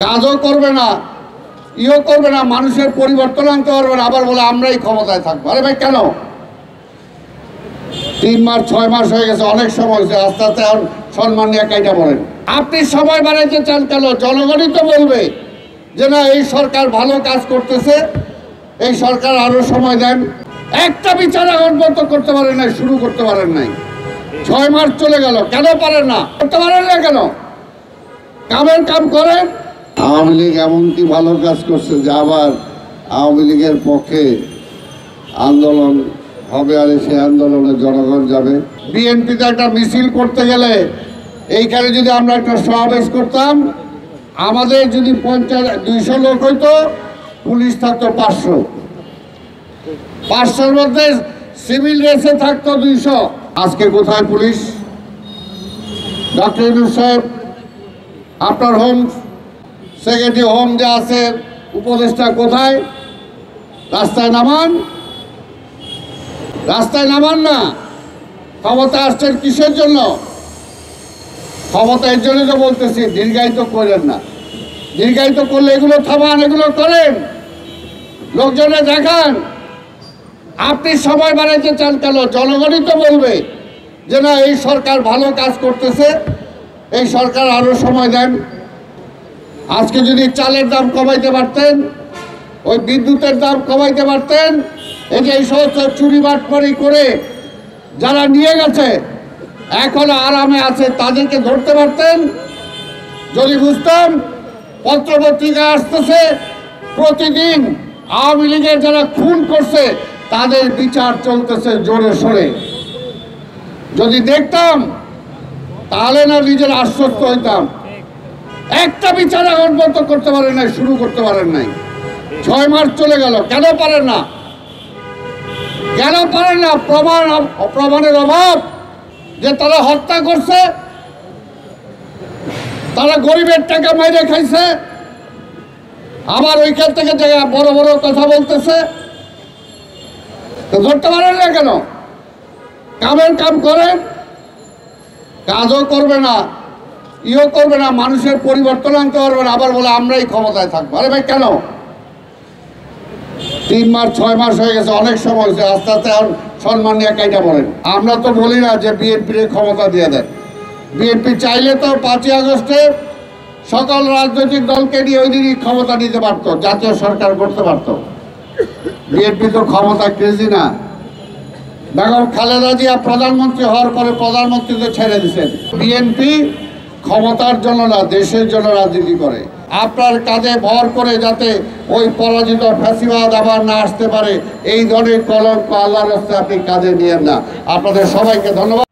কাজও করবে না, ইও করবে না, মানুষের পরিবর্তন আনতে পারবে না, আবার বলে আমরাই ক্ষমতায় থাকবো। আরে ভাই কেন? 3 মাস 6 মাস হয়ে গেছে, অনেক সময় হয়েছে, আস্তে আস্তে আর সম্মান নিয়ে কাইটা বলেন। আপনি সময় বাড়াইতে চান কেন? জনগণই তো বলবে যে না, এই সরকার ভালো কাজ করতেছে, এই সরকার আরো সময় দেন। একটা বিচার এখন পর্যন্ত করতে পারেন নাই, শুরু করতে পারেন নাই। 6 মাস চলে গেল, কেন পারেন না? করতে পারেন না কেন? কামের কাম করেন। আওয়ামী লীগ এমনকি ভালো কাজ করছে যে আবার আওয়ামী লীগের পক্ষে আন্দোলন হবে, আর সেই আন্দোলনে জনগণ যাবে। বিএনপিতে একটা মিছিল করতে গেলে এইখানে যদি আমরা একটা সমাবেশ করতাম, আমাদের যদি 200 লোক হইতো, পুলিশ থাকতো 500-500-র মধ্যে সিভিল রেসে থাকতো 200। আজকে কোথায় পুলিশ? ডক্টর ইউনূস সাহেব, আপনার হোম সেক্রেটারি, হোম যে আছে উপদেষ্টা, কোথায়? রাস্তায় নামান, রাস্তায় নামান না। ক্ষমতা আসছেন কিসের জন্য? ক্ষমতা এর জন্য তো বলতেছি, দীর্ঘায়িত করেন না। দীর্ঘায়িত করলে এগুলো থামান, এগুলো করেন, লোকজনে দেখান। আপনি সময় বাড়াইতে চান কেন? জনগণই তো বলবে যে না, এই সরকার ভালো কাজ করতেছে, এই সরকার আরো সময় দেন। আজকে যদি চালের দাম কমাইতে পারতেন, ওই বিদ্যুতের দাম কমাইতে পারতেন, এই যে এই সমস্ত চুরি বাটপারি করে যারা নিয়ে গেছে, এখনো আরামে আছে, তাদেরকে ধরতে পারতেন। যদি বুঝতাম পত্রপত্রিকা আসতেছে প্রতিদিন আওয়ামী লীগের যারা খুন করছে তাদের বিচার চলতেছে জোরে সোরে, যদি দেখতাম তাহলে না নিজের আশ্বস্ত হইতাম। একটা বিচার এখন পর্যন্ত করতে পারেন নাই, শুরু করতে পারেন নাই। 6 মাস চলে গেল, কেন পারেন না? কেন পারেন না? প্রমাণের অভাব। যে তারা হত্যা করছে, তারা গরিবের টাকা মাইরে খাইছে, আবার ওইখান থেকে বড় বড় কথা বলতেছে, ধরতে পারেন না কেন? কামের কাম করেন, কাজও করবে না, ইও করবে না, মানুষের পরিবর্তন আনতে পারবে না, আবার বলে আমরাই ক্ষমতায় থাকবো। আরে ভাই কেন? 3 মাস 6 মাস হয়ে গেছে, অনেক সময় হয়েছে, আস্তে আস্তে আর সম্মান নিয়ে কাইটা বলেন। আমরা তো বলি না যে বিএনপির ক্ষমতা দিয়ে দেন। বিএনপি চাইলে তো 5ই আগস্টে সকল রাজনৈতিক দলকে নিয়ে ওই দিনই ক্ষমতা নিতে পারতো, জাতীয় সরকার করতে পারতো। বিএনপি তো ক্ষমতা ক্রেজি না। বেগম খালেদা জিয়া প্রধানমন্ত্রী হওয়ার পরে প্রধানমন্ত্রী তো ছেড়ে দিচ্ছেন। বিএনপি ক্ষমতার জন্য না, দেশের জন্য রাজনীতি করে। আপনার কাঁধে ভর করে যাতে ওই পরাজিত ফ্যাসিবাদ আবার না আসতে পারে, এই ধরনের কলঙ্ক আল্লাহর রাস্তায় আপনি কাঁধে নিয়েন না। আপনাদের সবাইকে ধন্যবাদ।